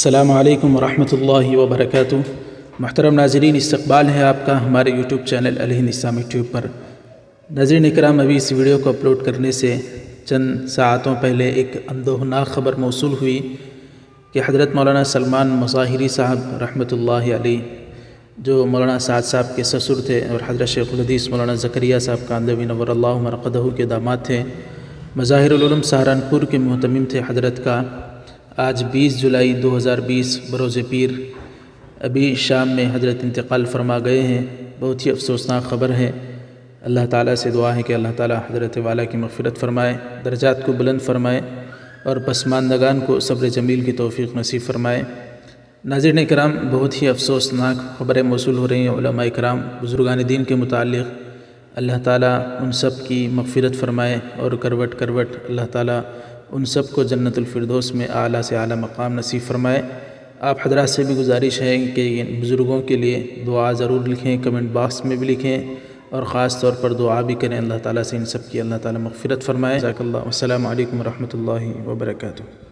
السلام علیکم ورحمۃ اللہ وبرکاتہ۔ محترم ناظرین، استقبال ہے آپ کا ہمارے یوٹیوب چینل الہند اسلامک ٹیوب پر۔ ناظرین اکرام، ابھی اس ویڈیو کو اپلوڈ کرنے سے چند ساعتوں پہلے ایک اندوہناک خبر موصول ہوئی کہ حضرت مولانا سلمان مظاہری صاحب رحمۃ اللہ علیہ، جو مولانا سعد صاحب کے سسر تھے اور حضرت شیخ الحدیث مولانا زکریا صاحب کاندھوی نور اللہ مرقدہ کے داماد تھے، مظاہر العلوم سہارنپور کے محتمم تھے حضرت کا، آج 20 جولائی 2020 بروز پیر ابھی شام میں حضرت انتقال فرما گئے ہیں۔ بہت ہی افسوسناک خبر ہے۔ اللہ تعالیٰ سے دعا ہے کہ اللہ تعالیٰ حضرت والا کی مغفرت فرمائے، درجات کو بلند فرمائے اور پسماندگان کو صبر جمیل کی توفیق نصیب فرمائے۔ ناظرین کرام، بہت ہی افسوسناک خبریں موصول ہو رہی ہیں علماء کرام، بزرگان دین کے متعلق۔ اللہ تعالیٰ ان سب کی مغفرت فرمائے اور کروٹ کروٹ اللہ تعالیٰ ان سب کو جنت الفردوس میں اعلیٰ سے اعلیٰ مقام نصیب فرمائے۔ آپ حضرات سے بھی گزارش ہے کہ ان بزرگوں کے لیے دعا ضرور لکھیں، کمنٹ باکس میں بھی لکھیں اور خاص طور پر دعا بھی کریں، اللہ تعالیٰ سے ان سب کی اللہ تعالیٰ مغفرت فرمائے۔ جزاک اللہ۔ السلام علیکم ورحمۃ اللہ وبرکاتہ۔